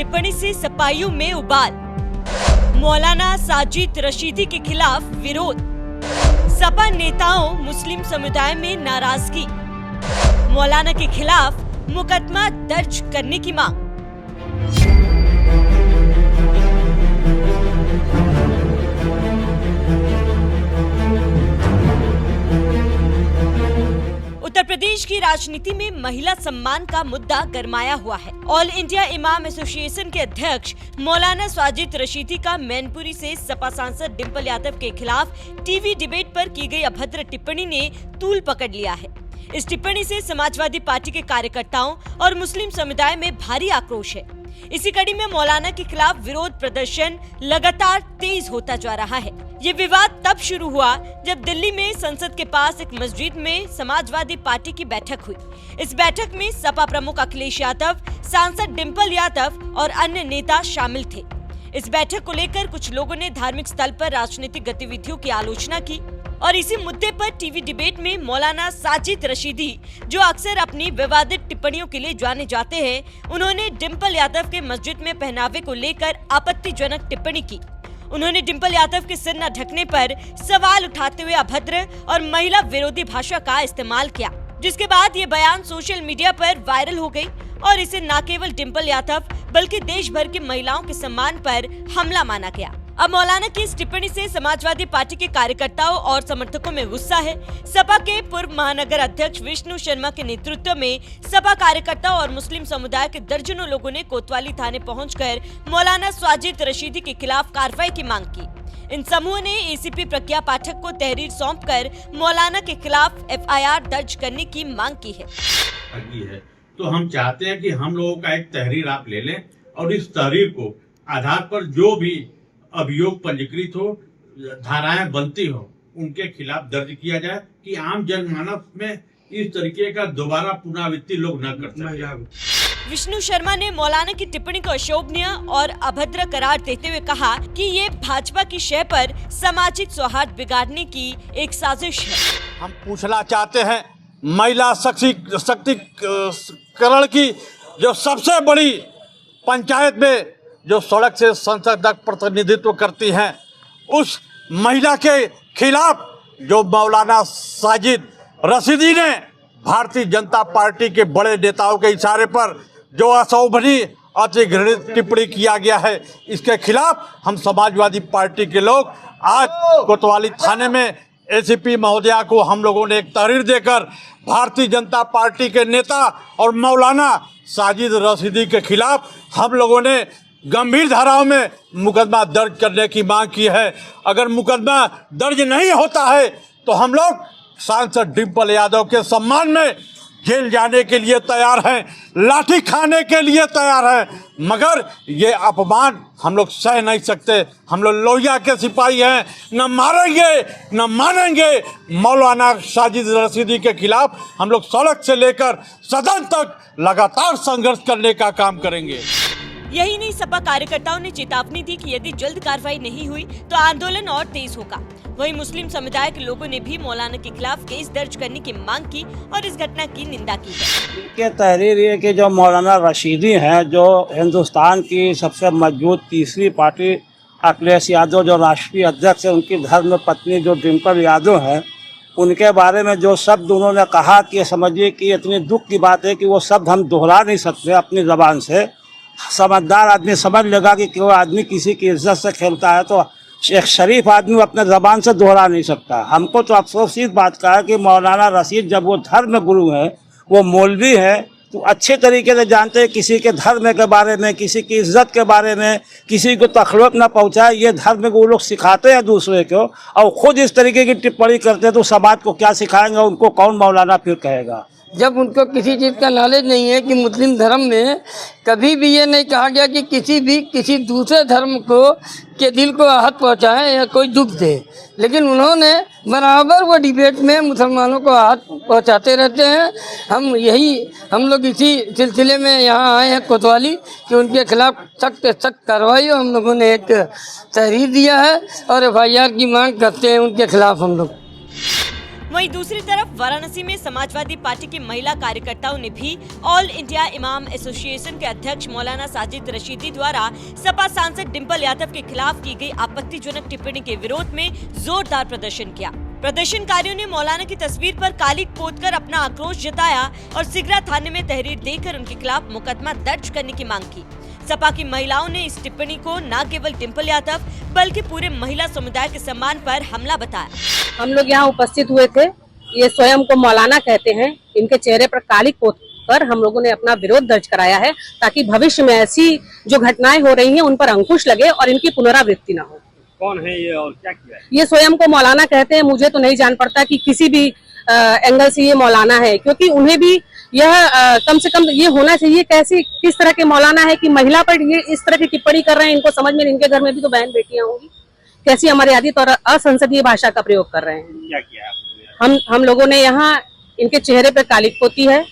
टिप्पणी से सपाइयों में उबाल। मौलाना साजिद रशीदी के खिलाफ विरोध। सपा नेताओं मुस्लिम समुदाय में नाराजगी। मौलाना के खिलाफ मुकदमा दर्ज करने की मांग। उत्तर प्रदेश की राजनीति में महिला सम्मान का मुद्दा गरमाया हुआ है। ऑल इंडिया इमाम एसोसिएशन के अध्यक्ष मौलाना साजिद रशीदी का मैनपुरी से सपा सांसद डिंपल यादव के खिलाफ टीवी डिबेट पर की गई अभद्र टिप्पणी ने तूल पकड़ लिया है। इस टिप्पणी से समाजवादी पार्टी के कार्यकर्ताओं और मुस्लिम समुदाय में भारी आक्रोश है। इसी कड़ी में मौलाना के खिलाफ विरोध प्रदर्शन लगातार तेज होता जा रहा है। ये विवाद तब शुरू हुआ जब दिल्ली में संसद के पास एक मस्जिद में समाजवादी पार्टी की बैठक हुई। इस बैठक में सपा प्रमुख अखिलेश यादव, सांसद डिंपल यादव और अन्य नेता शामिल थे। इस बैठक को लेकर कुछ लोगों ने धार्मिक स्थल पर राजनीतिक गतिविधियों की आलोचना की और इसी मुद्दे पर टीवी डिबेट में मौलाना साजिद रशीदी, जो अक्सर अपनी विवादित टिप्पणियों के लिए जाने जाते हैं, उन्होंने डिंपल यादव के मस्जिद में पहनावे को लेकर आपत्तिजनक टिप्पणी की। उन्होंने डिंपल यादव के सिर न ढकने पर सवाल उठाते हुए अभद्र और महिला विरोधी भाषा का इस्तेमाल किया, जिसके बाद ये बयान सोशल मीडिया पर वायरल हो गई और इसे न केवल डिंपल यादव बल्कि देश भर की महिलाओं के सम्मान पर हमला माना गया। अब मौलाना की इस टिप्पणी से समाजवादी पार्टी के कार्यकर्ताओं और समर्थकों में गुस्सा है। सपा के पूर्व महानगर अध्यक्ष विष्णु शर्मा के नेतृत्व में सपा कार्यकर्ता और मुस्लिम समुदाय के दर्जनों लोगों ने कोतवाली थाने पहुंचकर मौलाना साजिद रशीदी के खिलाफ कार्रवाई की मांग की। इन समूह ने एसीपी प्रज्ञा पाठक को तहरीर सौंपकर मौलाना के खिलाफ एफआईआर दर्ज करने की मांग की है। तो हम चाहते हैं कि हम लोगों का एक तहरीर आप ले लें और इस तहरीर को आधार पर जो भी अभियोग पंजीकृत हो, धाराएं बनती हो, उनके खिलाफ दर्ज किया जाए कि आम जनमानस में इस तरीके का दोबारा पुनरावृत्ति लोग न कर सकें। विष्णु शर्मा ने मौलाना की टिप्पणी को अशोभनीय और अभद्र करार देते हुए कहा कि ये भाजपा की शय पर सामाजिक सौहार्द बिगाड़ने की एक साजिश है। हम पूछना चाहते हैं, महिला सशक्तिकरण की जो सबसे बड़ी पंचायत में जो सड़क से संसद तक प्रतिनिधित्व करती हैं, उस महिला के खिलाफ जो मौलाना साजिद रशीदी ने भारतीय जनता पार्टी के बड़े नेताओं के इशारे पर जो अशोभनीय अति घृणित टिप्पणी किया गया है, इसके खिलाफ हम समाजवादी पार्टी के लोग आज कोतवाली थाने में एसीपी महोदया को हम लोगों ने एक तहरीर देकर भारतीय जनता पार्टी के नेता और मौलाना साजिद रशीदी के खिलाफ हम लोगों ने गंभीर धाराओं में मुकदमा दर्ज करने की मांग की है। अगर मुकदमा दर्ज नहीं होता है तो हम लोग सांसद डिंपल यादव के सम्मान में जेल जाने के लिए तैयार हैं, लाठी खाने के लिए तैयार हैं, मगर ये अपमान हम लोग सह नहीं सकते। हम लोग लोहिया के सिपाही हैं, न मारेंगे न मानेंगे। मौलाना साजिद रशीदी के खिलाफ हम लोग सड़क से लेकर सदन तक लगातार संघर्ष करने का काम करेंगे। यही नहीं, सपा कार्यकर्ताओं ने चेतावनी दी कि यदि जल्द कार्रवाई नहीं हुई तो आंदोलन और तेज होगा। वहीं मुस्लिम समुदाय के लोगों ने भी मौलाना के खिलाफ केस दर्ज करने की मांग की और इस घटना की निंदा की है। के तहरीर ये कि जो मौलाना रशीदी हैं, जो हिंदुस्तान की सबसे मजबूत तीसरी पार्टी अखिलेश यादव जो राष्ट्रीय अध्यक्ष है, उनकी धर्म पत्नी जो डिंपल यादव है, उनके बारे में जो शब्द उन्होंने कहा कि समझिए कि इतनी दुख की बात है कि वो शब्द हम दोहरा नहीं सकते अपनी ज़बान से। समझदार आदमी समझ लेगा कि कोई आदमी किसी की इज्जत से खेलता है तो एक शरीफ आदमी अपने ज़बान से दोहरा नहीं सकता। हमको तो अफसोस इस बात का है कि मौलाना रशीद जब वो धर्म गुरु हैं, वो मौलवी हैं, तो अच्छे तरीके से जानते हैं किसी के धर्म के बारे में, किसी की इज्जत के बारे में, किसी को तकलीफ न पहुंचाए, ये धर्म को वो लोग सिखाते हैं दूसरे को, और ख़ुद इस तरीके की टिप्पणी करते हैं तो समाज को क्या सिखाएंगे, उनको कौन मौलाना फिर कहेगा। जब उनको किसी चीज़ का नॉलेज नहीं है कि मुस्लिम धर्म में कभी भी ये नहीं कहा गया कि किसी दूसरे धर्म को के दिल को आहत पहुंचाए या कोई दुख दे, लेकिन उन्होंने बराबर वो डिबेट में मुसलमानों को आहत पहुंचाते रहते हैं। हम लोग इसी सिलसिले में यहाँ आए हैं कोतवाली कि उनके खिलाफ सख्त सख्त कार्रवाई हो। हम लोगों ने एक तहरीर दिया है और एफआईआर की मांग करते हैं उनके खिलाफ हम लोग। वहीं दूसरी तरफ वाराणसी में समाजवादी पार्टी की महिला कार्यकर्ताओं ने भी ऑल इंडिया इमाम एसोसिएशन के अध्यक्ष मौलाना साजिद रशीदी द्वारा सपा सांसद डिंपल यादव के खिलाफ की गई आपत्तिजनक टिप्पणी के विरोध में जोरदार प्रदर्शन किया। प्रदर्शनकारियों ने मौलाना की तस्वीर पर कालिक पोतकर अपना आक्रोश जताया और सिगरा थाने में तहरीर देकर उनके खिलाफ मुकदमा दर्ज करने की मांग की। सपा की महिलाओं ने इस टिप्पणी को न केवल डिंपल यादव बल्कि पूरे महिला समुदाय के सम्मान पर हमला बताया। हम लोग यहाँ उपस्थित हुए थे। ये स्वयं को मौलाना कहते हैं। इनके चेहरे पर कालिक पोत कर हम लोगों ने अपना विरोध दर्ज कराया है ताकि भविष्य में ऐसी जो घटनाएं हो रही हैं उन पर अंकुश लगे और इनकी पुनरावृत्ति न हो। कौन है ये और क्या किया है? ये स्वयं को मौलाना कहते हैं। मुझे तो नहीं जान पड़ता कि किसी भी एंगल से ये मौलाना है, क्योंकि उन्हें भी यह कम से कम ये होना चाहिए कैसी किस तरह के मौलाना है कि महिला पर ये इस तरह की टिप्पणी कर रहे हैं। इनको समझ में, इनके घर में भी तो बहन बेटियां होंगी, कैसी अमर्यादित और असंसदीय भाषा का प्रयोग कर रहे हैं। क्या किया आपने? हम लोगों ने यहाँ इनके चेहरे पर कालिक पोती है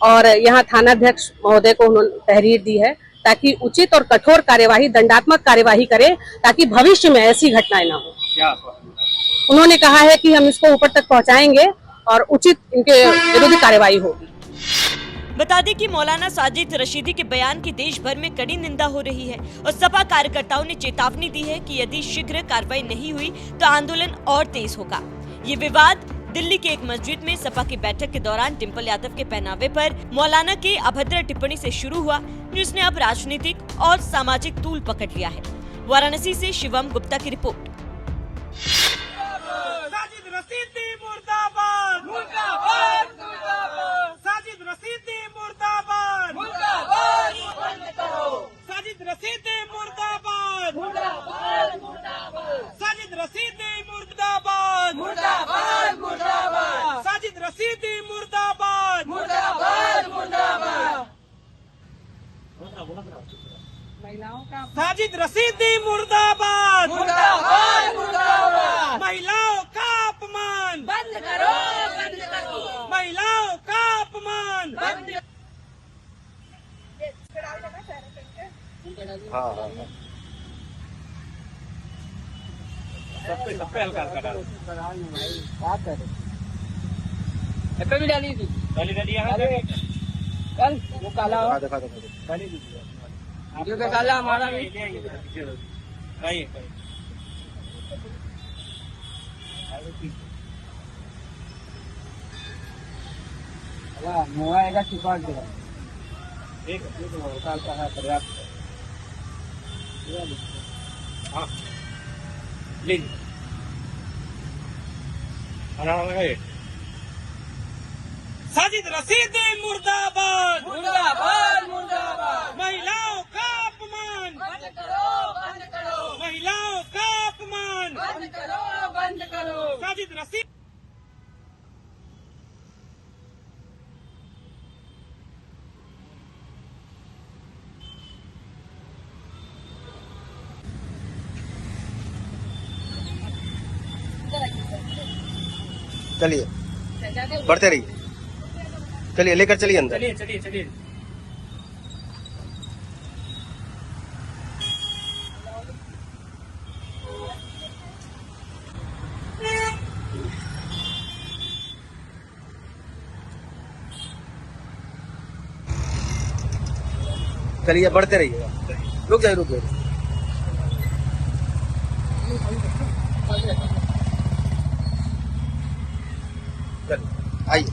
और यहाँ थानाध्यक्ष महोदय को उन्होंने तहरीर दी है ताकि उचित और कठोर कार्यवाही, दंडात्मक कार्यवाही करे ताकि भविष्य में ऐसी घटनाएं ना हो। क्या उन्होंने कहा है कि हम इसको ऊपर तक पहुंचाएंगे और उचित इनके विरुद्ध कार्यवाही होगी। बता दें कि मौलाना साजिद रशीदी के बयान की देश भर में कड़ी निंदा हो रही है और सपा कार्यकर्ताओं ने चेतावनी दी है कि यदि शीघ्र कार्रवाई नहीं हुई तो आंदोलन और तेज होगा। ये विवाद दिल्ली के एक मस्जिद में सपा की बैठक के दौरान डिंपल यादव के पहनावे पर मौलाना के अभद्र टिप्पणी से शुरू हुआ, जिसने अब राजनीतिक और सामाजिक तूल पकड़ लिया है। वाराणसी से शिवम गुप्ता की रिपोर्ट। साजिद रशीदी मुर्दाबाद, मुर्दाबाद, मुर्दाबाद। साजिद रशीदी मुर्दाबाद, मुर्दाबाद। बंद करो। साजिद रशीदी मुर्दाबाद, मुर्दाबाद, मुर्दाबाद। साजिद रशीदी मुर्दाबाद, मुर्दाबाद, मुर्दाबाद। साजिद रशीदी मुर्दाबाद, मुर्दाबाद, मुर्दाबाद। साजिद रशीदी मुर्दाबाद, मुर्दाबाद, मुर्दाबाद। महिलाओं का अपमान बंद करो, बंद करो। महिलाओं का अपमान बंद। सब पे हल्का हल्का डालो। भी डाली थी कल वो काला वीडियो का काला हमारा भी मोबाइल का चिपक गया। पर्याप्त साजिद रशीदी मुर्दाबाद, मुर्दाबाद, मुर्दाबाद। महिलाओं का अपमान बंद करो, बंद करो। महिलाओं का अपमान बंद करो, बंद करो। साजिद रशीद चलिए बढ़ते रहिए, चलिए लेकर चलिए अंदर। चलिए चलिए चलिए। चलिए बढ़ते रहिए, रुक जाइए रुक जाइए। चलिए आइए।